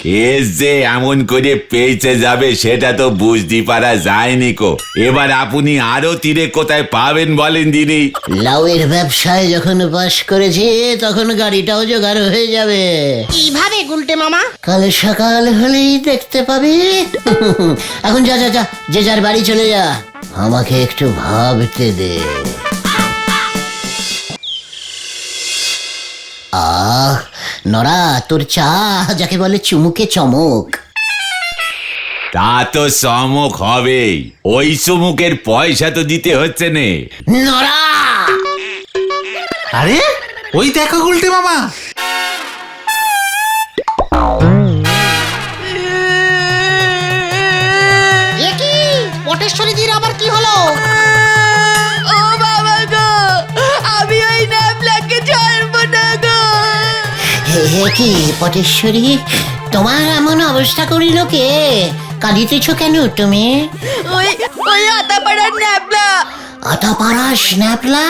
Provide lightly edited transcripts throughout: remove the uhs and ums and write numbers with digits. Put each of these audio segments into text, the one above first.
S যে এমন করে পেয়েছে যাবে সেটা তো বুঝতে পারা যায়নি কো। এবার আপনি আরো তীরে কোথায় পাবেন বলেন দিদি? লাউয়ের ব্যবসায় যখন বাস করেছি তখন গাড়িটাও জোগাড় হয়ে যাবে। কিভাবে গুলটে মামা? কাল সকাল হলেই দেখতে পাবি। এখন যা যা যা, যে যার বাড়ি চলে যা, আমাকে একটু ভাবতে দে। আহ নরা, তোর চা যাকে বলে চুমুকে চমক। তা তো চমক হবেই, ওই চুমুকের পয়সা তো দিতে হচ্ছে নে। নরা, আরে ওই দেখো গুলটে মামা। এ কি পটেশ্বরীদির আবার কি হলো? ও বাবা গো, আমি ওই ন্যাপলাকে ছাড়বো না গো। হে কি পটেশ্বরী, তোমার এমন অবস্থা করিল কে? কাঁদিতেছ কেন তুমি? ওই ওই আতাপাড়ার ন্যাপলা। আতাপাড়া স্ন্যাপলা?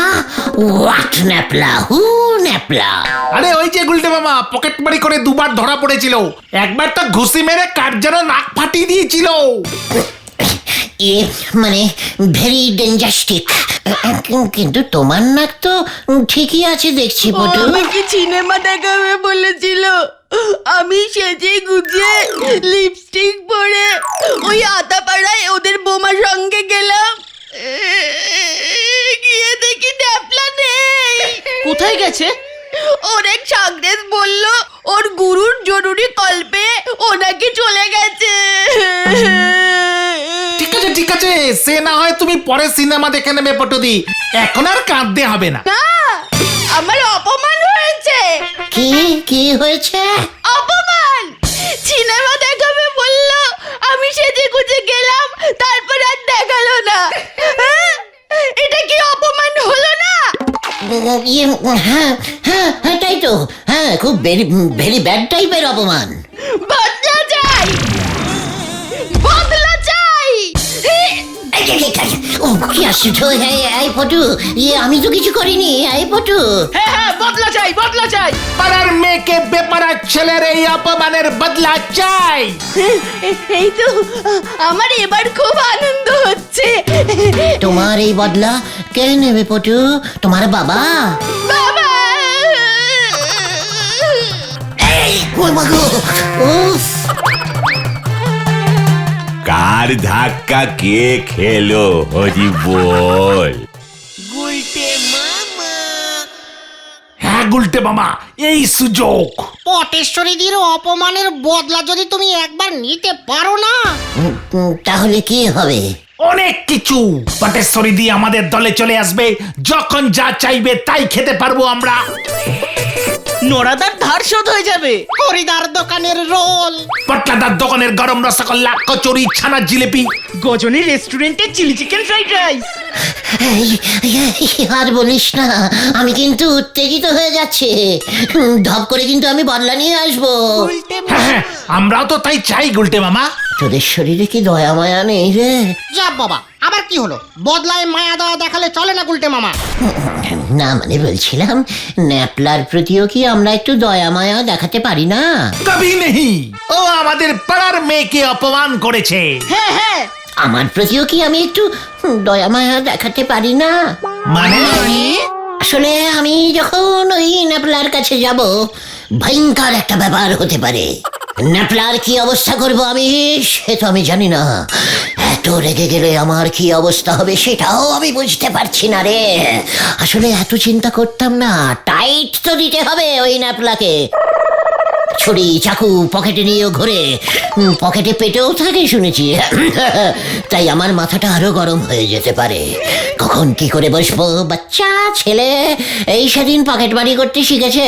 হোয়াট ন্যাপলা? হু ন্যাপলা? আরে ওই যে গুলটে মামা পকেট মারি করে দুবার ধরা পড়েছিল, একবার তো ঘুষি মেরে কার যেন নাক ফাটিয়ে দিয়েছিল। এ মানে ভেরি ডেঞ্জাস্টিক। কিন্তু তোমার নাক তো ঠিকই আছে দেখছি পটু। আমাকে সিনেমা দেখাবে বলেছিল, আমি সেজে গুজে লিপস্টিক পরে ওই আতাপাড়ায় ওদের বোমার সঙ্গে গেলাম। গিয়ে দেখি ন্যাপলা নেই। কোথায় গেছে? ওর এক সাগরেদ বলল ওর গুরুর জরুরি কল্পে ওনাকে চলে গেছে। ঠিক আছে ঠিক আছে, সে না হয় তুমি পরে সিনেমা দেখে নেবে পটুদি, এখন আর কাঁদতে হবে না। না, আমার অপমান হয়েছে। কি কি হয়েছে? অপমান! সিনেমা দেখাবে বলল, আমি সেজে গুজে গেলাম, তারপর আর দেখালো না। হ্যাঁ? এটা কি অপমান হলো না? হ্যাঁ হ্যাঁ হ্যাঁ, তাই তো। হ্যাঁ, খুব ভেরি ভেরি ব্যাড টাইপের অপমান। বদলা চাই, বদলা চাই। ও কি আশ্চর্য! এই পটু, আমি তো কিছু করিনি। এই পটু, হ্যাঁ হ্যাঁ, বদলা চাই, বদলা চাই। পাড়ার মেয়েকে বেপাড়া ছেলের এই অপমানের বদলা চাই। এই তো আমার এবার খুব আনন্দ হচ্ছে। তোমার এই বদলা কে নেবে পটু? তোমার বাবা? বাবা! ও মা গো! উফ! কার ধাক্কা কে খেলো হরি বল? হ্যাঁ গুলটে মামা, এই সুযোগ। পটেশ্বরীদির অপমানের বদলা যদি তুমি একবার নিতে পারো না, তাহলে কি হবে? অনেক কিছু। পটেশ্বরী দি আমাদের দলে চলে আসবে, যখন যা চাইবে তাই খেতে পারবো আমরা। নোরাদার ধার শোধ হয়ে যাবে। হরিদার দোকানের রোল, পটলাদার দোকানের গরম রসগোল্লা, কচুরি, ছানার জিলিপি, গজনী রেস্টুরেন্টের চিলি চিকেন ফ্রাইড রাইস। আর বলিস না, আমি কিন্তু উত্তেজিত হয়ে যাচ্ছে। ধপ করে কিন্তু আমি বদলা নিয়ে আসবো। হ্যাঁ হ্যাঁ, আমরাও তো তাই চাই গুলটে মামা। তোদের শরীরে কি দয়া মায়া নেই রে? যা বাবা, আবার কি হলো? বদলায় মায়া দয়া দেখালে চলে না গুলটে মামা। না মানে বলছিলাম, ন্যাপলার প্রতিও কি আমরা একটু দয়া মায়া দেখাতে পারি না? কবি নেই, ও আমাদের পাড়ার মেয়েকে অপমান করেছে। হ্যাঁ হ্যাঁ, আমার প্রতিও কি আমি একটু দয়া মায়া দেখাতে পারি না? মানে আসলে আমি যখন ওই ন্যাপলার কাছে যাব, ভয়ঙ্কর একটা ব্যাপার হতে পারে। ন্যাপলার কি অবস্থা করব আমি, সে তো আমি জানি না। এত রেগে গেলে আমার কি অবস্থা হবে সেটাও আমি বুঝতে পারছি না রে। আসলে এত চিন্তা করতাম না। টাইট তো দিতে হবে ওই ন্যাপলাকে। ছুরি চাকু পকেটে নিয়েও ঘুরে, পকেটে পেটেও থাকে শুনেছি। তাই আমার মাথাটা আরো গরম হয়ে যেতে পারে। কখন কি করে বসবো? বাচ্চা ছেলে এই সেদিন পকেট মারি করতে শিখেছে,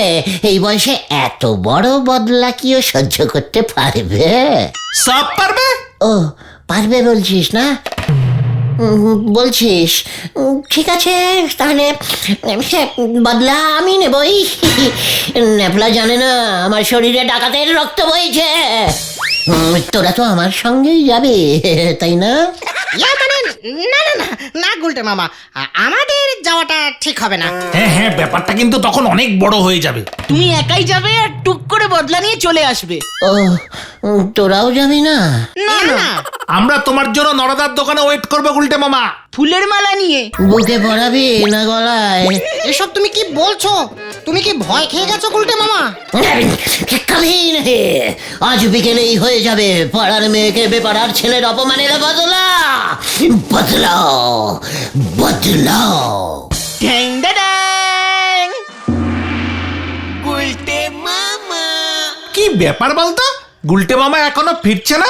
এই বয়সে এত বড় বদলা কি ও সহ্য করতে পারবে? সব পারবে। ও পারবে বলছিস না? বলছিস, ঠিক আছে তাহলে বদলা আমি নেবই। ন্যাপলা জানে না আমার শরীরে ডাকাতের রক্ত বইছে। তোরা তো আমার সঙ্গেই যাবে, তাই না? ইয়া মানে না না না না গুলটে মামা, আমাদের যাওয়াটা ঠিক হবে না। হ্যাঁ হ্যাঁ, ব্যাপারটা কিন্তু তখন অনেক বড় হয়ে যাবে। তুমি একাই যাবে আর টুক করে বদলা নিয়ে চলে আসবে। ও তোরাও যাবি না? না না, আমরা তোমার জন্য নরদার দোকানে ওয়েট করবো গুলটে মামা। ফুলের মালা নিয়ে। বুকে পড়াবি না গলায়? এসব তুমি কি বলছো? তুমি কি ভয় খেয়ে গেছো গুলটে মামা? কবি নেই, আজ বিকেলেই হয়ে যাবে পাড়ার মেয়েকে বেপাড়ার ছেলের অপমানের বদলা। বদলাও বদলাও। ঢ্যাং ড্যাং। কি ব্যাপার বলতো, গুলটে মামা এখনো ফিরছে না?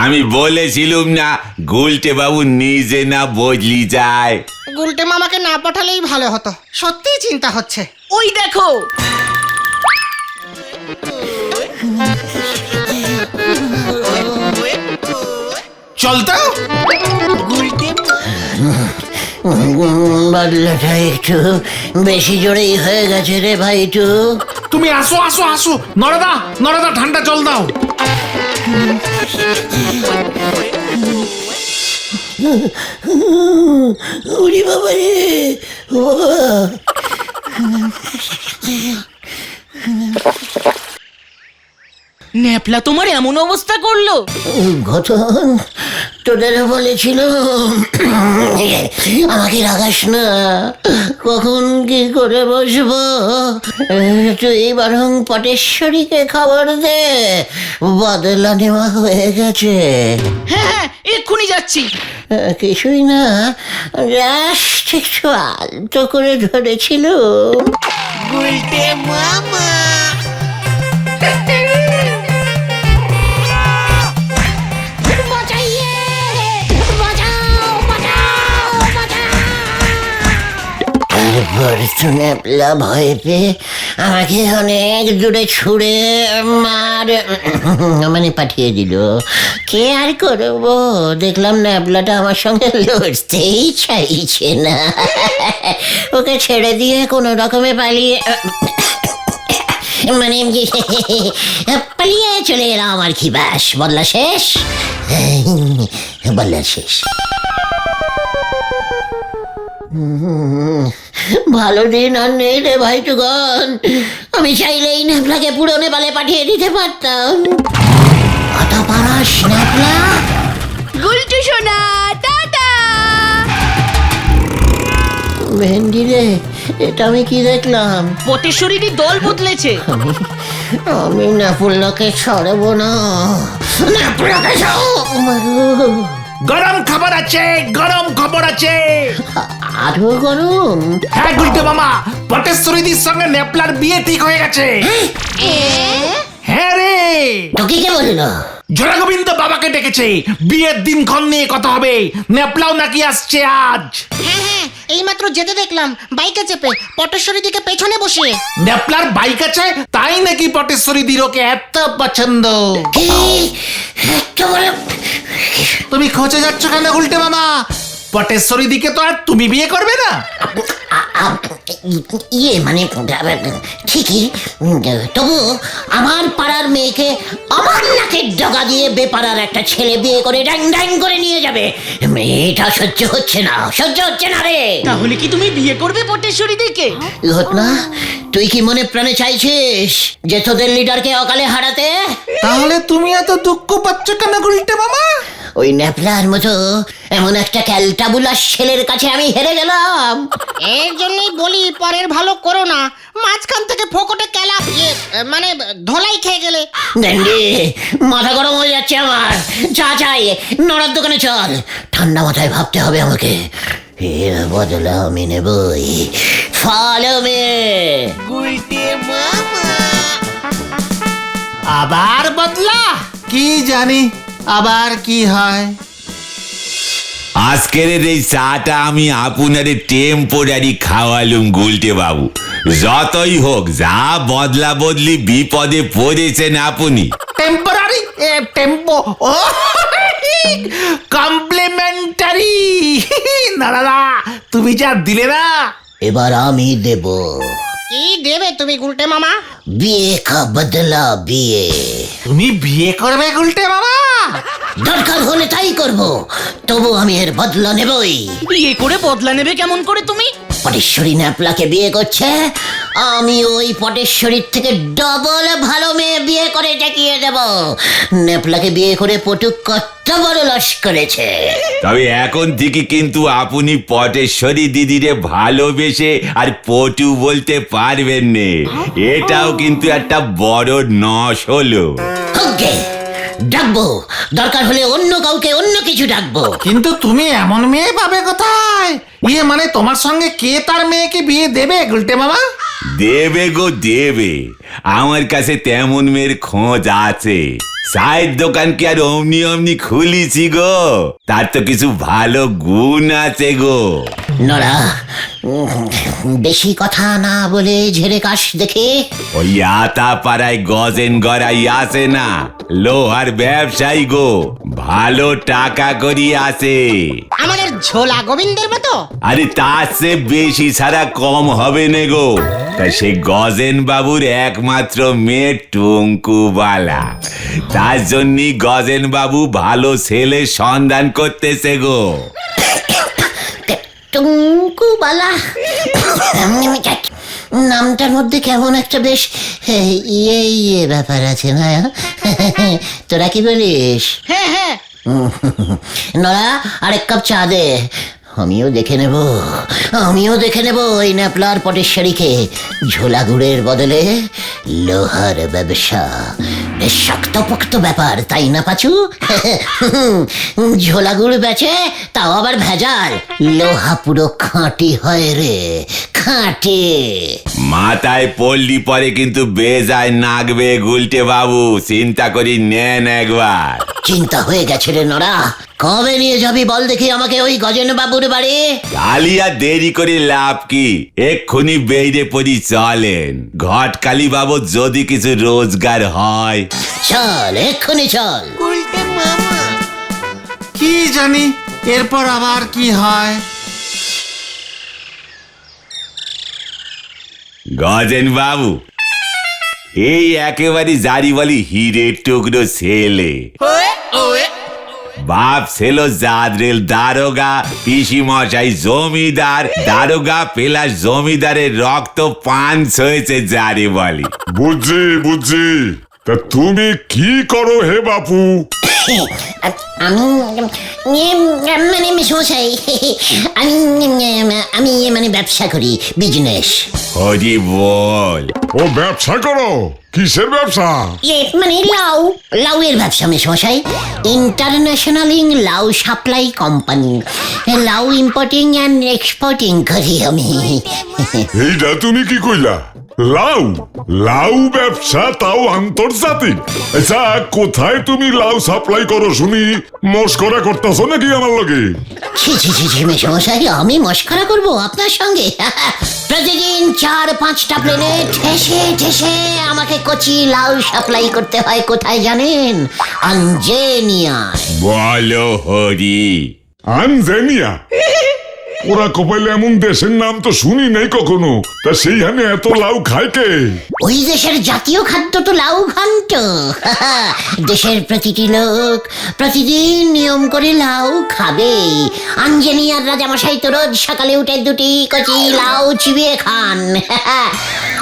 আমি বলেছিলুম না গুলটে বাবু নিজে না বদলি যায়। গুলটে মামাকে না পাঠালেই ভালো হতো, সত্যিই চিন্তা হচ্ছে। ওই দেখো, চল তো। বদলাটা একটু বেশি জোরেই হয়ে গেছে রে ভাইটু। তুমি আসো আসো আসো, নরদা নরদা ঠান্ডা জল দাও। উড়ি বাবা রে, ও বাবা। ন্যাপলা তোমার এমন অবস্থা করলো? ঘটন তোদের বলেছিল আমাকে রাগাস না, কখন কি করে বসবো। তুই বরং পটেশ্বরীকে খবর দে, বদলা নেওয়া হয়ে গেছে। হ্যাঁ হ্যাঁ, এক্ষুনি যাচ্ছি। কিছুই না, জাস্ট একটু আলতো করে ধরেছিল। গুলটে মামা। তারপর ন্যাপলা ভয় পেয়ে আমাকে অনেক দূরে ছুঁড়ে মানে পাঠিয়ে দিল। কে আর করবো, দেখলাম ন্যাপলাটা আমার সঙ্গে লড়তেই চাইছে না। ওকে ছেড়ে দিয়ে কোনো রকমে পালিয়ে মানে পালিয়ে চলে এলাম আর কি। ব্যাস, বদলা শেষ, বদলা শেষ। ভালো দিন আর নেই রে ভাইটুগন, আমি চাইলেই ন্যাপলাকে পুরো নেপালে পাঠিয়ে দিতে পারতাম। কথা পারাস ন্যাপলা? গুলটু সোনা, টাটা। ভেন্ডি রে, এটা আমি কি দেখলাম? পটেশ্বরীরই দল বদলেছে। আমি ন্যাপলাকে ছাড়বো না, ন্যাপলাকে ছাড়বো। গরম খবর আছে, গরম খবর আছে। আরো গরম? হ্যাঁ গুলটে মামা, পটেশ্বরীদির সঙ্গে ন্যাপলার বিয়ে ঠিক হয়ে গেছে। হ্যাঁ রে, তোকে কে বললো? জোড়া গোবিন্দ বাবাকে ডেকেছে, বিয়ের দিনক্ষণ নিয়ে কথা হবে। ন্যাপলাও নাকি আসছে আজ। হ্যাঁ হ্যাঁ, এইমাত্র যেতে দেখলাম বাইকে চেপে, পটেশ্বরী দিকে পেছনে বসিয়ে। ন্যাপলার বাইক আছে, তাই নাকি পটেশ্বরীদির ওকে এত পছন্দ। কি এত বড়? তুমি খোঁজে যাচ্ছ কেন গুলটে মামা? পটেশ্বরীদিকে তো আর তুমি বিয়ে করবে না? ইয়ে মানে ঠিকই, তবু আমার পাড়ার মেয়েকে আমার নাকের ডগা দিয়ে বেপাড়ার একটা ছেলে বিয়ে করে ড্যাং ড্যাং করে নিয়ে যাবে, এটা সহ্য হচ্ছে না, সহ্য হচ্ছে না রে। তাহলে কি তুমি বিয়ে করবে পটেশ্বরী দিকে? ঘটনা, তুই কি মনে প্রাণে চাইছিস যে তোদের লিডারকে অকালে হারাতে? তাহলে তুমি এত দুঃখ পাচ্ছ কেন গুলটে মামা? ওই ন্যাপলার মতো এমন একটা ক্যালটাবুলাস ছেলের কাছে আমি হেরে গেলাম। এর জন্যই বলি পরের ভালো করো না, মাঝখান থেকে ফোকটে ক্যালা মানে ধলাই খেয়ে গেলে। ড্যান্ডি, মাথা গরম হয়ে যাচ্ছে আমার। চা চাই, নড়ার দোকানে চল। ঠান্ডা মাথায় ভাবতে হবে আমাকে। এর বদলা আমি নেবই। ফলো মে। আবার বদলা? কি জানি আবার কি হয়। আজকের এই চাটা আমি আপনার টেম্পোরারি খাওয়ালুম গুলটে বাবু। যতই হোক, যা বদলা বদলি বিপদে পড়েছেন আপনি। টেম্পোরারি টেম্পো ও কমপ্লিমেন্টারি। না দাদা, তুমি যা দিলে না। এবার আমি দেব। কি দেবে তুমি গুলটে মামা? বিয়ে কা বদলা বিয়ে। তুমি বিয়ে করবে গুলটে মামা? দরকার হলে তাই করব, তবু আমি এর বদলা নেবই। বিয়ে করে বদলা নেবে কেমন করে তুমি? পটেশ্বরী ন্যাপলাকে বিয়ে করছে, আমি ওই পটেশ্বরীর থেকে ডবল ভালো মেয়ে বিয়ে করে টেকিয়ে দেব। ন্যাপলাকে বিয়ে করে পটু কত বড় লস করেছে। তবে এখন থেকে কিন্তু আপনি পটেশ্বরী দিদিরে ভালোবেসে আর পটু বলতে পারবেন নে, এটাও কিন্তু একটা বড় নস হলো। ওকে, ডাকবো, দরকার হলে অন্য কাউকে অন্য কিছু ডাকবো। কিন্তু তুমি এমন মেয়ে পাবে কোথায়? মানে তোমার সঙ্গে কে তার মেয়েকে বিয়ে দেবে গুলটে মামা? দেবে গো দেবে, আমার কাছে তেমন মেয়ের খোঁজ আছে। চায়ের দোকান কি আর অমনি অমনি খুলিছি গো, তার তো কিছু ভালো গুণ আছে গো। নড়া, বেশি কথা না বলে ঝেড়ে কাশ দেখে। ওই আতা পাড়ায় গজেন গড়াই আছে না, লোহার ব্যবসায়ী গো, ভালো টাকা করি আছে। আমাদের ঝোলা গোবিন্দের মতো? আরে তার চেয়ে বেশি ছাড়া কম হবে নে গো। তা সে গজেন বাবুর একমাত্র মেয়ে টুঙ্কু বালা, তার জন্যই গজেন বাবু ভালো ছেলে সন্ধান করতেছে গো। টুঙ্কু বালা নামটার মধ্যে কেমন একটা বেশ ইয়ে ব্যাপার আছে না? তোরা কি বলিস? হ্যাঁ হ্যাঁ। নড়া, আরেক কাপ চা দে। আমিও দেখে নেব ওই ন্যাপলার পটেশ্বরীকে। ঝোলা গুড়ের বদলে লোহার ব্যবসা, বেশ শক্তপোক্ত ব্যাপার, তাই না পাচু? ঝোলা গুড় বেচে, তাও আবার ভেজাল। লোহা পুরো খাঁটি হয় রে, খাঁটি। মাথায় পড়লি পরে কিন্তু বেজায় নাগবে গুলটে বাবু, চিন্তা করি নেন একবার। চিন্তা হয়ে গেছে রে নড়া। কবে নিয়ে যাবি বল দেখি আমাকে ওই গজেন বাবুর বাড়ি? কালিয়া দেরি করে লাভ কি, এক্ষুনি বেইরে পড়ি চলেন। ঘটকালি বাবু যদি কিছু রোজগার হয়। চল, এক্ষুনি চল। কি জানি এরপর আবার কি হয়। গজেন বাবু, এই একেবারে জারি বলি হিরের টুকরো ছেলে। বাপ ছিল জাদরেল দারোগা, পিসি মশাই জমিদার, দারোগা প্লাস জমিদারের রক্ত পাঞ্চ হয়েছে জারি বলি। বুঝছি, তা তুমি কি করো হে বাপু? আমি মানে মশাই, আমি মানে ব্যবসা করি, বিজনেস। হরি বল। ও ব্যবসা করো? কিসের ব্যবসা? মানে লাউয়ের ব্যবসা মশাই। ইন্টারন্যাশনাল লাউ সাপ্লাই কোম্পানি। লাউ ইম্পোর্টিং অ্যান্ড এক্সপোর্টিং করি আমি। এইটা তুমি কি কইলা? লাউ ব্যবসা, তাও আন্তর্জাতিক? আচ্ছা, কোথায় তুমি লাউ সাপ্লাই করো শুনি? মস্করা করতেছো নাকি আমার লগে? ছি মশাই, আমি মস্করা করব আপনার সঙ্গে? প্রতিদিন 4-5টা প্লেনে ঠেসে আমাকে কচি লাউ সাপ্লাই করতে হয়। কোথায় জানেন? আঞ্জেনিয়া। বলো হরি। আনজেনিয়া? ওরা কপাইলে এমন দেশের নাম তো শুনি নাই কখনো। তা সেইখানে এত লাউ খায় কে? ওই দেশের জাতীয় খাদ্য তো লাউ ঘন্ট। দেশের প্রতিটি লোক প্রতিদিন নিয়ম করে লাউ খাবে। আঞ্জেনিয়ার রাজামশাই তো রোজ সকালে উঠে 2টি কচি লাউ চিবিয়ে খান।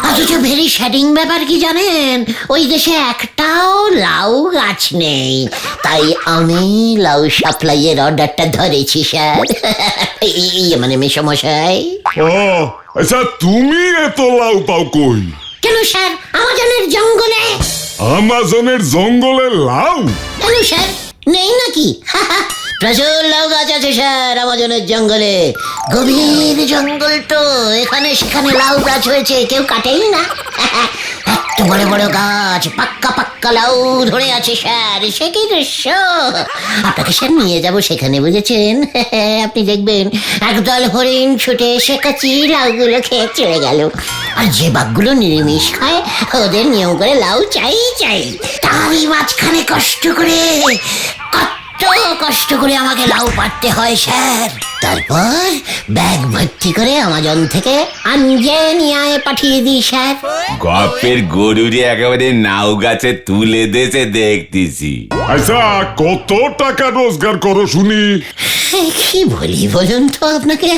অথচ ভেরি শ্যাডিং ব্যাপার কি জানেন? ওই দেশে একটাও লাউ গাছ নেই। তাই আমি লাউ সাপ্লাইয়ের অর্ডারটা ধরেছি স্যার। মানে মেসমশাই। ও আচ্ছা, তুমি এত লাউ পাও কই? কেন স্যার, আমাজনের জঙ্গলে। আমাজনের জঙ্গলে লাউ? কেন স্যার, নেই নাকি? প্রচুর লাউ গাছ আছে স্যার আমাজনের জঙ্গলে। গভীর জঙ্গল তো, এখানে সেখানে লাউ গাছ হয়েছে, কেউ কাটেই না। এত বড় বড় গাছ, পাক্কা লাউ ধরে আছে স্যার। সে কি দৃশ্য! আপনাকে স্যার নিয়ে যাব সেখানে, বুঝেছেন? আপনি দেখবেন একদল হরিণ ছুটে এসে কচি লাউগুলো খেয়ে চলে গেল। আর যে বাঘগুলো নিরামিষ খায়, ওদের নিয়ম করে লাউ চাই। তারই মাঝখানে কষ্ট করে কত কত কষ্ট করে আমাকে লাউ পাড়তে হয় স্যার। তারপর ব্যাগ ভর্তি করে আমাজন থেকে আঞ্জেনিয়ায় পাঠিয়ে দিই স্যার। গপ্পের গরুরে একেবারে নাও গাছে তুলে দেছে দেখতেছি। আচ্ছা কত টাকা রোজগার করো শুনি? কি বলি বলুন তো আপনাকে,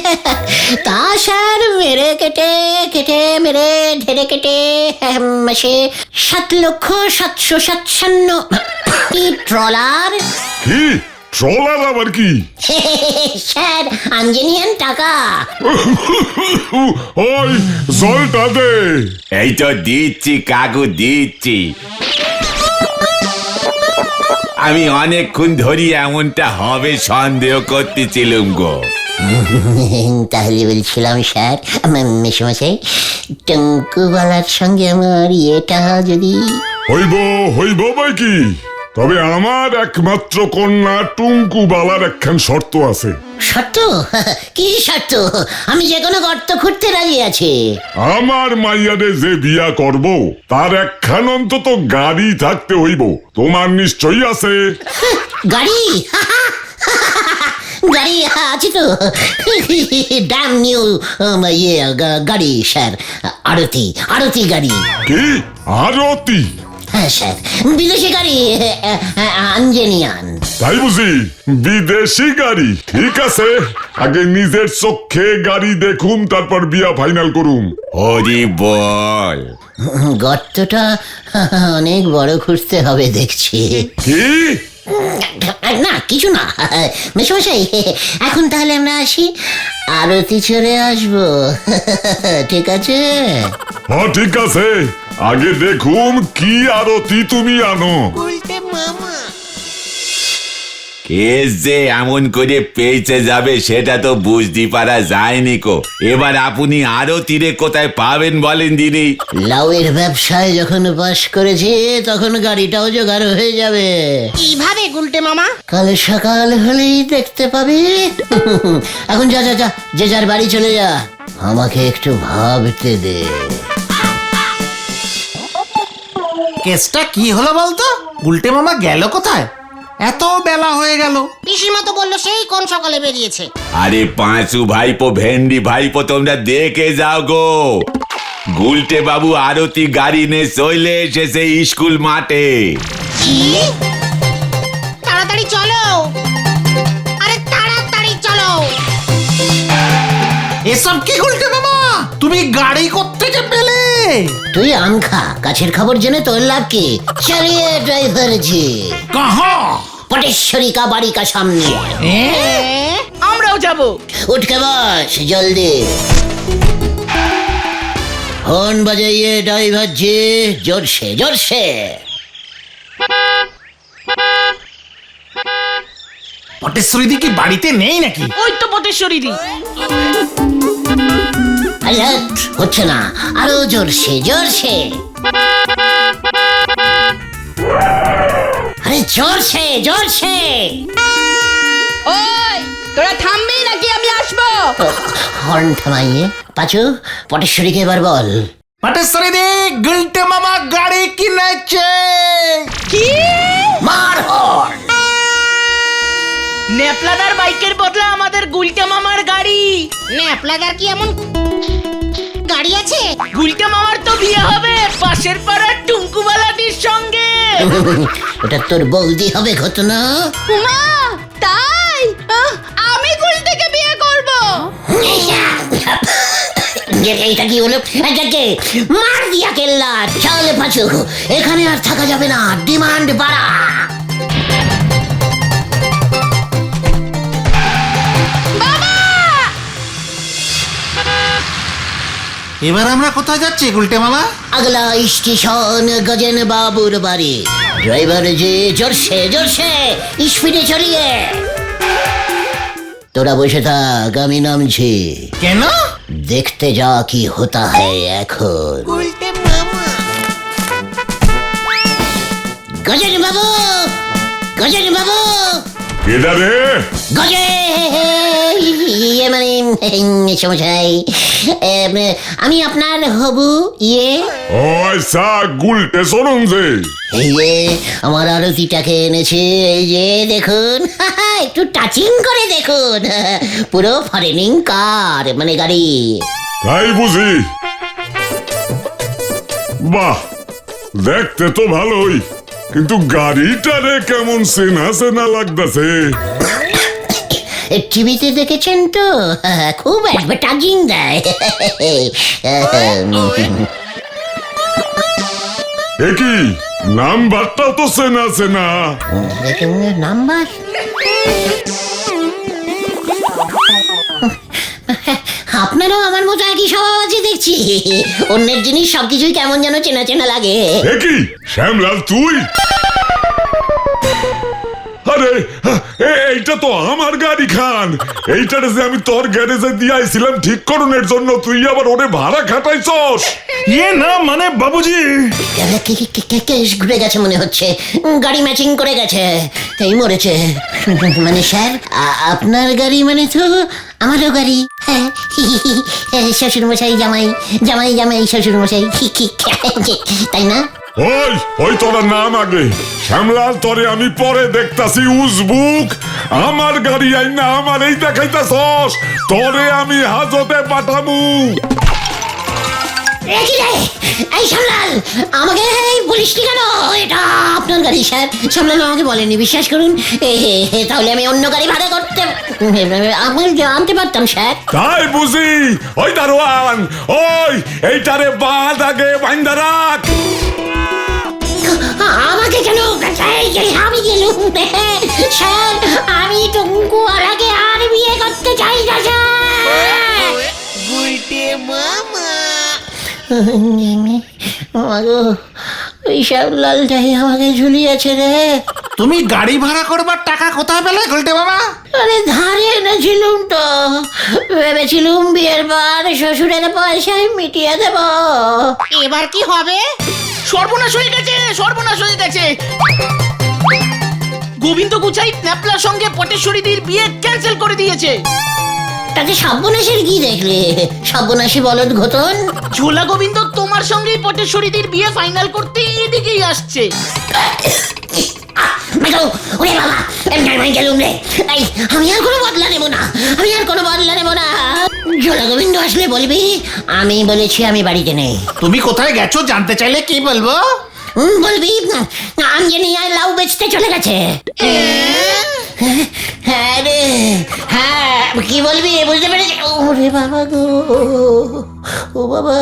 তা স্যার মেরে কেটে কেটে মেরে ঢেরে কেটে মাসে 7,757,000 ট্রলার। কি ট্রলার আবার কি? স্যার আঞ্জেনিয়ান টাকা। ওই জলটা দে। এই তো দিচ্ছি কাকু দিচ্ছি। আমি অনেকক্ষণ ধরি এমনটা হবে সন্দেহ করতেছিলাম গো। তাহলে বলছিলাম স্যার, মেশামশাই টঙ্কুবালার সঙ্গে আমার ইয়েটা যদি হইব ভাই কি? তবে আমার একমাত্র কন্যা টুঙ্কু বালার একখান শর্ত আছে। শর্ত? কি শর্ত? আমি যে কোনো গর্ত খুঁড়তে রাজি আছি। আমার মাইয়ারে যে বিয়া করব তার একখান অন্তত গাড়ি থাকতে হইব। তোমার নিশ্চয়ই আছে। গাড়ি? গাড়ি আছে তো, ড্যাম নিউ ইয়ে গাড়ি স্যার, আরতি গাড়ি। কি আরতি? হ্যাঁ স্যার, বিদেশি গাড়ি, আঞ্জেনিয়ান। তাই বুঝি? বিদেশি গাড়ি? ঠিক আছে, আগে নিজের চোখে গাড়ি দেখুম, তারপর বিয়া ফাইনাল করুম। হরি বল। গর্তটা অনেক বড় খুঁজতে হবে দেখছি। কি? না কিছু না মেশমশাই, এখন তাহলে আমরা আসি, আরতি চলে আসবো। ঠিক আছে? হ্যাঁ ঠিক আছে, আগে দেখুম কি আরতি তুমি আনো। কেস যে এমন করে পেয়েছে যাবে সেটা তো বুঝতে পারা যায়নি কো। এবার আপনি আরো তীরে কোথায় পাবেন বলেন দিদি? লাউয়ের ব্যবসায় যখন বাস করেছি তখন গাড়িটাও জোগাড় হয়ে যাবে। কিভাবে গুলটে মামা? কাল সকাল হলেই দেখতে পাবি। এখন যা যা যা, যে যার বাড়ি চলে যা, আমাকে একটু ভাবতে দে। কেসটা কি হলো বলতো? উল্টে মামা গেল কোথায়? এত বেলা হয়ে গেল। পিসিমা তো বললো সেই কোন সকালে বেরিয়েছে। আরে পাঁচু ভাইপো, ভেন্ডি ভাইপো, তোমরা দেখে যাও গো। গুলটে বাবু আরতি গাড়ি নিয়ে চলে এসেছে স্কুল মাঠে। তাড়াতাড়ি চলো, আরে তাড়াতাড়ি চলো। এসব কি উল্টে মামা? তুমি গাড়ি কোত্থেকে পেলে? তুই আম খা, গাছের খবর জেনে তোর লাভ কি? চালিয়ে ড্রাইভার জি। কাহা? পটেশ্বরী কা বাড়ি কা সামনে। আমরাও যাব। उठ के बस जल्दी। हॉर्न बजाइए ड्राइवर जी, जोर से जोर से। পটেশ্বরী দি কি বাড়িতে নেই নাকি? ওই তো পটেশ্বরী দি। अरे হচ্ছে না, আরো জোর সে জোর সে। আরে জোর সে জোর সে। ওই তোরা থামবি নাকি আমি আসবো? হর্ন থামাইয়ে পাচু, পটেশ্বরীকে এবার বল। পটেশ্বরী দি, গুলটে মামা গাড়ি কিনেছে। কি? মার হর্ন। নেপলাদার বাইকের বদলে আমাদের গুলটে মামার গাড়ি। ন্যাপলাদার কি এমন গাড়ি আছে? গুলটে মামার তো বিয়ে হবে পাশের পাড়ার টুঙ্কুবালাটির সঙ্গে। ওটা তোর বৌদি হবে ঘটনা। মা তাই? আমি গুলটেকে বিয়ে করব। এইটা কি হলো? এটাকে মার দিয়া কেল্লা। চল পাচু, এখানে আর থাকা যাবে না, ডিমান্ড বাড়া। এবার আমরা কোথায় যাচ্ছি গুলটে মামা? আগলা স্টেশন গজেন বাবুর বাড়ি। ড্রাইভার যে জোরসে জোরসে স্পিডে চড়িয়ে। তোরা বসে থাক, আমি নামছি। কেন? দেখতে যা কি হতা হ্যায় এখন। গজেন বাবু, গজেন বাবু, কেডা রে? গজে ইয়ে মানে সমস্যাই আমি আপনার হবু ইয়ে ও আচ্ছা, গুলটে শোনুন যে। এই যে আমার আরতিটাকে এনেছে, এই যে দেখুন একটু টাচিং করে দেখুন, পুরো ফরেনিং কার মানে গাড়ি। তাই বুঝি? বাহ, দেখতে তো ভালোই, কিন্তু গাড়িটারে কেমন চেনা চেনা লাগতেছে। টিভিতে দেখেছেন তো, খুব অ্যাডভার্টাইজিং দেয়। এ কি নাম্বারটাও তো চেনা চেনা। নাম্বার আপনারও আমার মতো একই স্বভাব আছে দেখছি, অন্যের জিনিস সবকিছুই কেমন যেন চেনা চেনা লাগে। এ কি শ্যামলাল তুই? আরে এইটা তো আমার গাড়ি খান। এইটারে যে আমি তোর গ্যারেজে দিয়ে আইছিলাম ঠিক করণের জন্য, তুই আবার ওরে ভাড়া খাটাইছস। ইয়ে না মানে বাবুজি, কেস ঘুরে গেছে মনে হচ্ছে, গাড়ি ম্যাচিং করে গেছে, এই মরেছে। মানে স্যার আপনার গাড়ি মানে তো আমারও গাড়ি। হ্যাঁ, শ্বশুর মশাই জামাই, জামাই জামাই শ্বশুর মশাই, তাই না? ওই তোরা নাম আগে। শ্যামলাল তোরে আমি পরে দেখতাছি উজবুক। আমার গাড়ি আইন না আমার এই দেখাইতাছস, তোরে আমি হাজতে পাঠামু। এই সামলাল, আমাকে বলিস কেন এটা আপনার গাড়ি? স্যার সামলাল আমাকে বলেনি, বিশ্বাস করুন। তাহলে আমি অন্য গাড়ি ভাড়া করতে আমি আনতে পারতাম স্যার। তাই বুঝি? ওই দারোয়ান, ওই এইটারে বাঁধ আগে বাইন্দা রাখ। আমাকে কেন? আমি গেলুম স্যার, আমি টুঙ্কু আর আগে আর বিয়ে করতে চাই না স্যার। ওই শ্যামলালটাই আমাকে ঝুলিয়েছে রে। তুমি গাড়ি ভাড়া করবার টাকা কোথায় পেলে গুলটে বাবা? আরে ধারে এনেছিলুম তো, ভেবেছিলুম বিয়ের পর শ্বশুরের পয়সায় মিটিয়ে দেব। এবার কি হবে? সর্বনাশ হয়ে গেছে, সর্বনাশ হয়ে গেছে। গোবিন্দ গুচাই ন্যাপলার সঙ্গে পটেশ্বরীদের বিয়ে ক্যান্সেল করে দিয়েছে। তাতে সর্বনাশের কি দেখলে? সর্বনাশী বলদ ঘটন। ঝোলা গোবিন্দ তোমার সঙ্গেই পটেশ্বরীদের বিয়ে ফাইনাল করতে এদিকেই আসছে। ওরে বাবা, গেলুম রে। আমি আর কোনো বদলা নেবো না, আমি আর কোনো বদলা নেবো না। ঝোলা গোবিন্দ আসলে বলবি আমি বলেছি আমি বাড়িতে নেই। তুমি কোথায় গেছো জানতে চাইলে কি বলবো? বলবি আঞ্জনি আর লাউ বেচতে চলে গেছে। হ্যাঁ রে, হ্যাঁ কি বলবি বুঝতে পেরেছি। ওরে বাবা গো, ও বাবা।